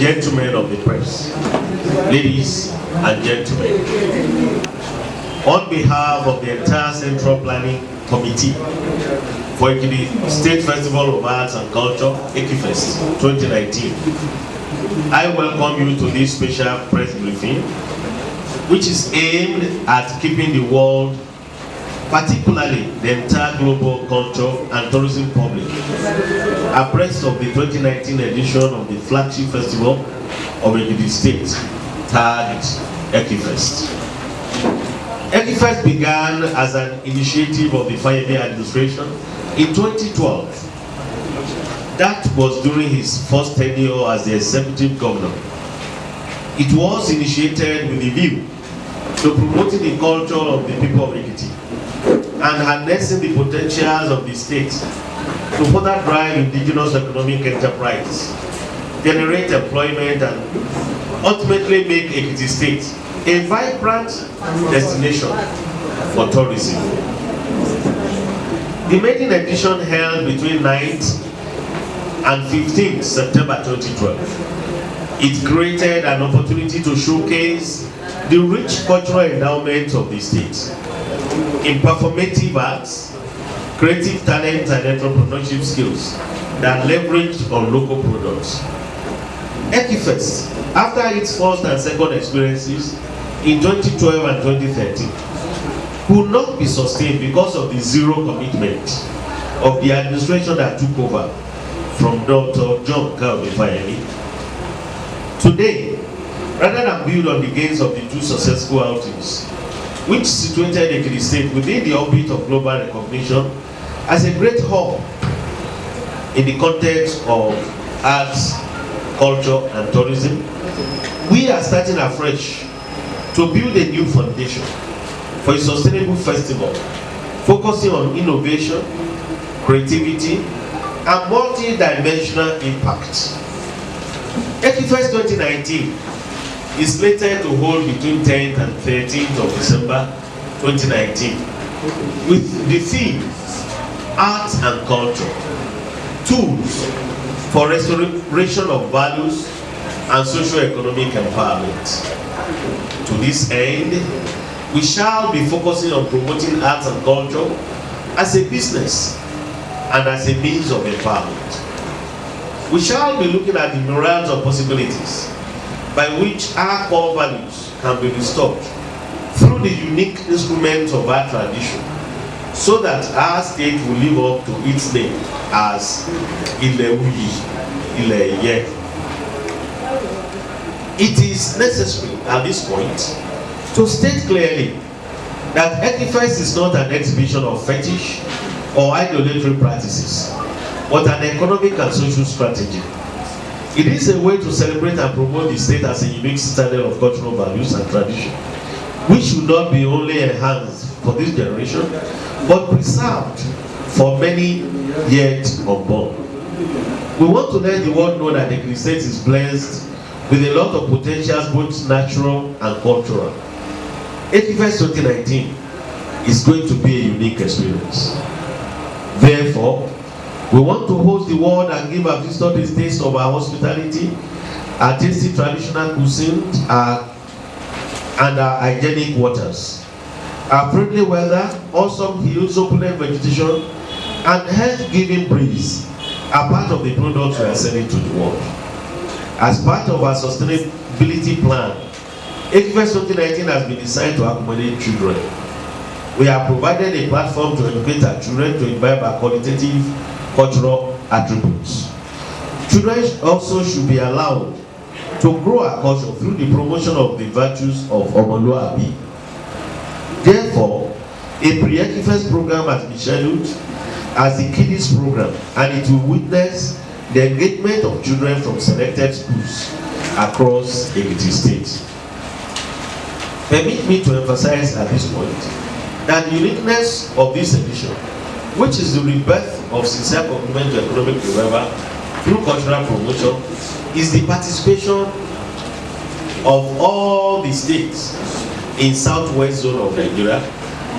gentlemen of the press, ladies and gentlemen, on behalf of the entire Central Planning Committee for Ekiti State Festival of Arts and Culture, EKIFEST 2019, I welcome you to this special press briefing, which is aimed at keeping the world, particularly the entire global culture and tourism public, abreast of the 2019 edition of the flagship festival of Ekiti State, tagged EKIFEST. EKIFEST began as an initiative of the Fayemi administration in 2012. That was during his first tenure as the executive governor. It was initiated with a view to promoting the culture of the people of Ekiti and harnessing the potentials of the state to further drive indigenous economic enterprise, generate employment, and ultimately make Ekiti State a vibrant destination for tourism. The maiden edition held between 9th and 15th September 2012. It created an opportunity to showcase the rich cultural endowment of the state in performative arts, creative talent, and entrepreneurship skills that leveraged on local products. EKIFEST, after its first and second experiences in 2012 and 2013, could not be sustained because of the zero commitment of the administration that took over from Dr. John Fayemi. Today, rather than build on the gains of the two successful outings, which situated Ekiti State within the orbit of global recognition as a great hub in the context of arts, culture, and tourism, we are starting afresh to build a new foundation for a sustainable festival focusing on innovation, creativity, and multi-dimensional impact. EKIFEST 2019 is slated to hold between 10th and 13th of December 2019 with the theme Art and Culture, Tools for Restoration of Values and Socio-Economic Empowerment. To this end, we shall be focusing on promoting arts and culture as a business and as a means of empowerment. We shall be looking at the myriads of possibilities by which our core values can be restored through the unique instruments of our tradition, so that our state will live up to its name as Ilewuyi, Ileye. It is necessary at this point to state clearly that EKIFEST is not an exhibition of fetish or idolatry practices, but an economic and social strategy. It is a way to celebrate and promote the state as a unique citadel of cultural values and tradition, which should not be only enhanced for this generation, but preserved for many yet unborn. We want to let the world know that the Ekiti State is blessed with a lot of potentials, both natural and cultural. EKIFEST 2019 is going to be a unique experience. Therefore, we want to host the world and give our visitors a taste of our hospitality, our tasty traditional cuisine, and our hygienic waters. Our friendly weather, awesome hills, opulent vegetation, and health-giving breeze are part of the products we are selling to the world. As part of our sustainability plan, EKIFEST 2019 has been designed to accommodate children. We have provided a platform to educate our children to imbibe our qualitative cultural attributes. Children also should be allowed to grow our culture through the promotion of the virtues of Omoluabi. Therefore, a pre-EKIFEST program has been scheduled as the kiddies program, and it will witness the engagement of children from selected schools across Ekiti State. Permit me to emphasize at this point that the uniqueness of this edition, which is the rebirth of sincere commitment to economic revival through cultural promotion, is the participation of all the states in southwest zone of Nigeria,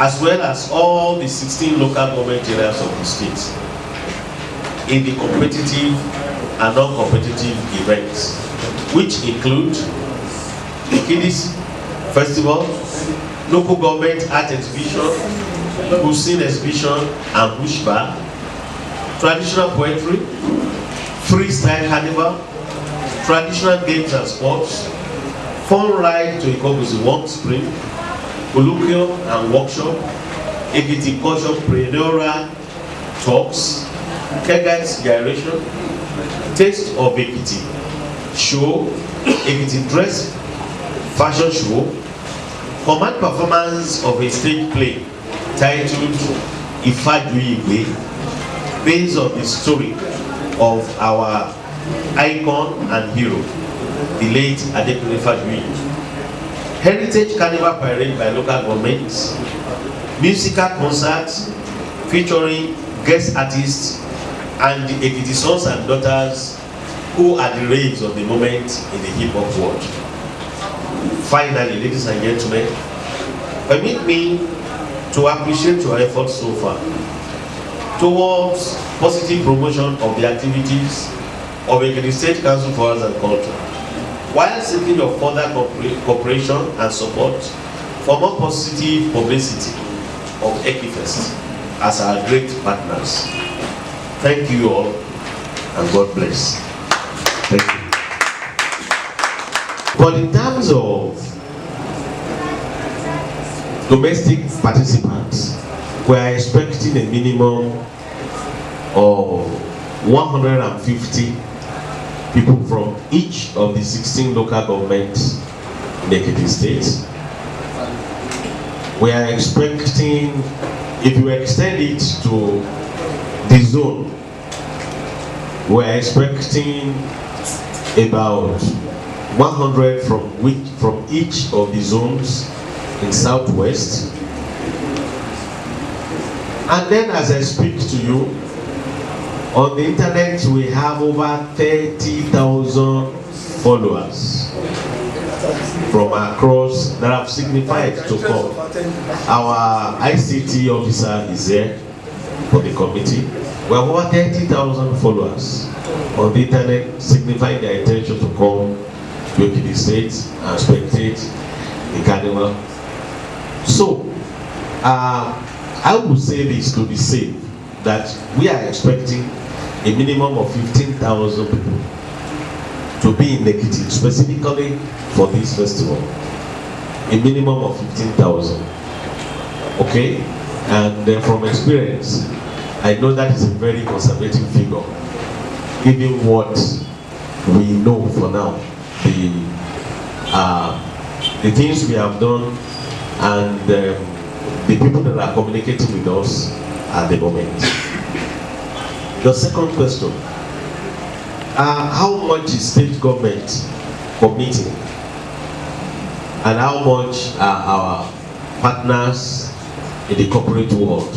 as well as all the 16 local government areas of the state in the competitive and non-competitive events, which include the Kiddies Festival, local government art exhibition, cuisine exhibition and bush bar, traditional poetry, freestyle carnival, traditional games and sports, fun ride to Ikogosi Warm Spring, colloquium and workshop, Ekiti cultural talks, Kegat's gyration, taste of Ekiti show, Ekiti dress fashion show, command performance of a stage play titled Ifeanyi, based on the story of our icon and hero, the late Adekunle Ifeanyi. Heritage Carnival Parade by local governments, musical concerts featuring guest artists and the Ekiti sons and daughters who are the raves of the moment in the hip hop world. Finally, ladies and gentlemen, permit me to appreciate your efforts so far towards positive promotion of the activities of Ekiti State Council for Arts and Culture, while seeking your further cooperation and support for more positive publicity of EKIFEST as our great partners. Thank you all, and God bless. Thank you. But in terms of domestic participants, we are expecting a minimum of 150 people from each of the 16 local governments in Ekiti State. We are expecting, if you extend it to the zone, we are expecting about 100 from each of the zones in Southwest. And then as I speak to you, on the internet we have over 30,000 followers from across that have signified to come. Our ICT officer is here for the committee. We have over 30,000 followers on the internet signifying their intention to come to Ekiti State and spectate the carnival. So, I would say this to be safe, that we are expecting a minimum of 15,000 people to be in Ekiti specifically for this festival. A minimum of 15,000. Okay? And from experience, I know that is a very conservative figure, given what we know for now, the things we have done, and the people that are communicating with us at the moment. The second question, how much is state government committing, and how much are our partners in the corporate world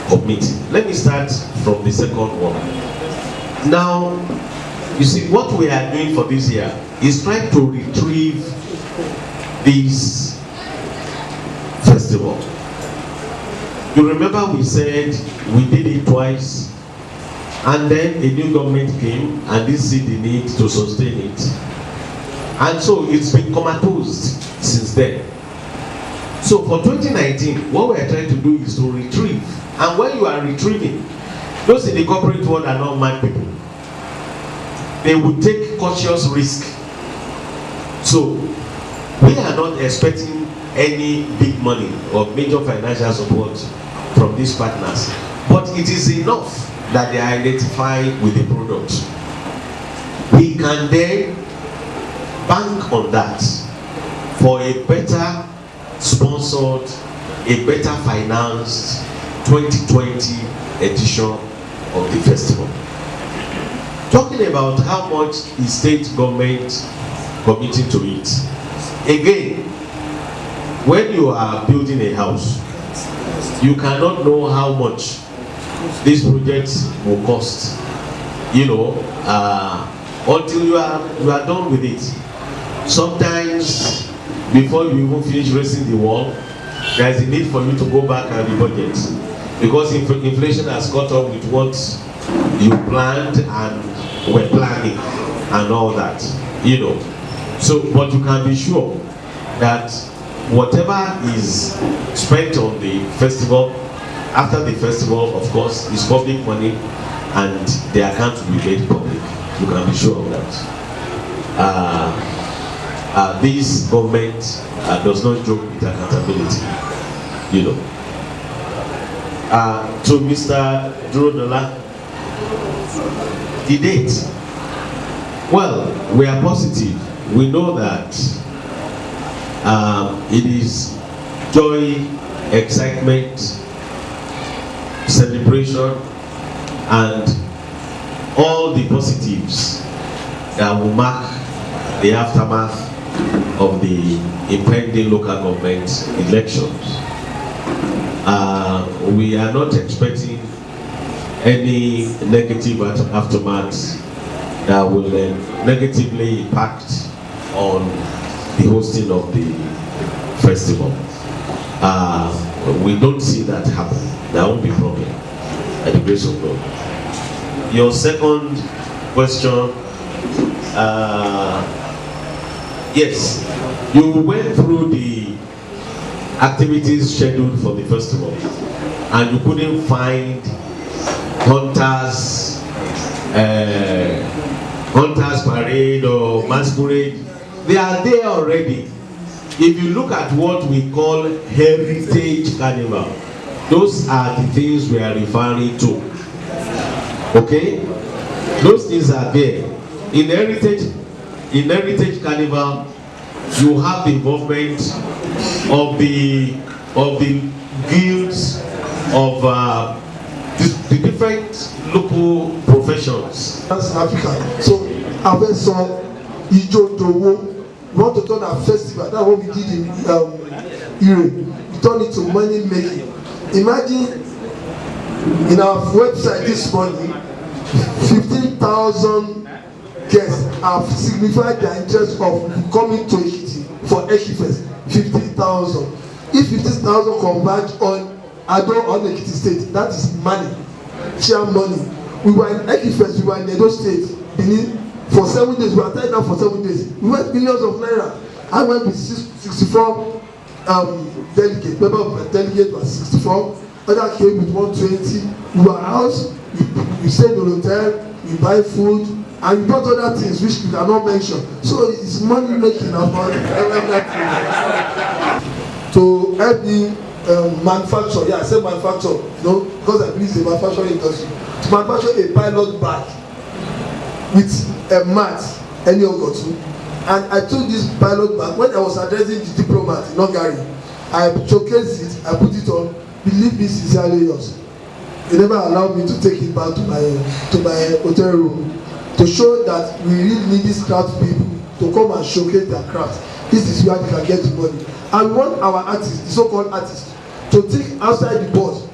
committing? Let me start from the second one. Now, you see, what we are doing for this year is trying to retrieve this festival. You remember we said we did it twice, and then a new government came and this see the need to sustain it. And so it's been comatose since then. So for 2019, what we are trying to do is to retrieve. And when you are retrieving, those in the corporate world are not mad people. They would take cautious risk. So we are not expecting any big money or major financial support from these partners, but it is enough that they are identified with the product. We can then bank on that for a better sponsored, a better financed 2020 edition of the festival. Talking about how much is state government committing to it. Again, when you are building a house, you cannot know how much this project will cost, until you are done with it. Sometimes, before you even finish raising the wall, there is a need for you to go back and rebudget, because inflation has caught up with what you planned and were planning and all that, you know. So, but you can be sure that whatever is spent on the festival, after the festival, of course, is public money and the account will be made public. You can be sure of that. This government does not joke with accountability, you know. To Mr. Drodola, the date. Well, we are positive. We know that it is joy, excitement, celebration, and all the positives that will mark the aftermath of the impending local government elections. We are not expecting any negative aftermath that will negatively impact on the hosting of the festival. We don't see that happen. There won't be problem, at the grace of God. Your second question, yes, you went through the activities scheduled for the festival and you couldn't find hunters parade or masquerade. They are there already. If you look at what we call heritage carnival, those are the things we are referring to. Okay, those things are there. In heritage carnival, you have the involvement of the guilds of the different local professions. That's Africa. So I've saw Ijo Dowo. We want to turn our festival. That's what we did in Europe. We turned it to money making. Imagine in our website this morning, 15,000 guests have signified their interest of coming to Ekiti for EKIFEST. 15,000. If 15,000 converge on Ado on Ekiti State, that is money, share money. We were in EKIFEST, we were in Edo State, Benin, for 7 days. We were tied down for 7 days. We went millions of naira. I went with 64 delegates. Member of delegate was 64. Other came with 120. We were out. We stayed in the hotel. We buy food. And we bought other things which we cannot mention. So it's money making about everything. To help me manufacture, yeah, I say manufacture, you know, because I believe the manufacturing industry. To manufacture a pilot bag with a mat, any ogotu. And I took this pilot bag when I was addressing the diplomat in Hungary. I showcased it, I put it on. Believe me, sincerely yours. They never allowed me to take it back to my hotel room, to show that we really need these craft people to come and showcase their craft. This is where they can get the money. And we want our artists, the so-called artists, to think outside the box.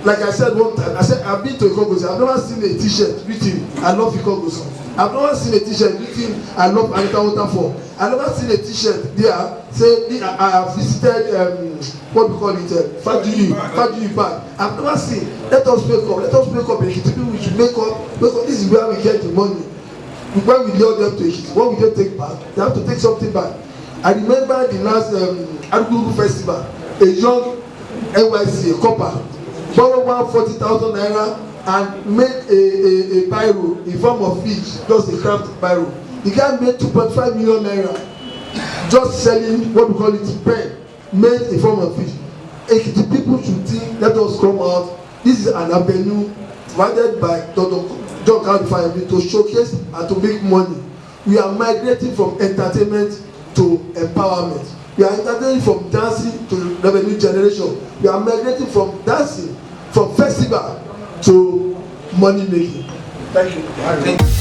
Like I said one time, I said I've been to Ikogosi. I've never seen a T-shirt written "I love Ikogosi." I've never seen a T-shirt written "I love Anita Waterfall." I've never seen a T-shirt there say I have visited what we call it Fajuyi Park. I've never seen. Let us make up. Let us make up. People, we should make up. Because this is where we get the money. When we lure them to Ekiti, what we don't take back, they have to take something back. I remember the last Arugungu festival, a young NYC, a copper, borrowed 140,000 naira and made a biro in form of fish, just a craft biro. The guy made 2.5 million naira just selling what we call it pen, made in form of fish. The people should think, let us come out. This is an avenue provided by Dr. John Calify to showcase and to make money. We are migrating from entertainment to empowerment. We are migrating from dancing to revenue generation. We are migrating from dancing, from festival to money making. Thank you.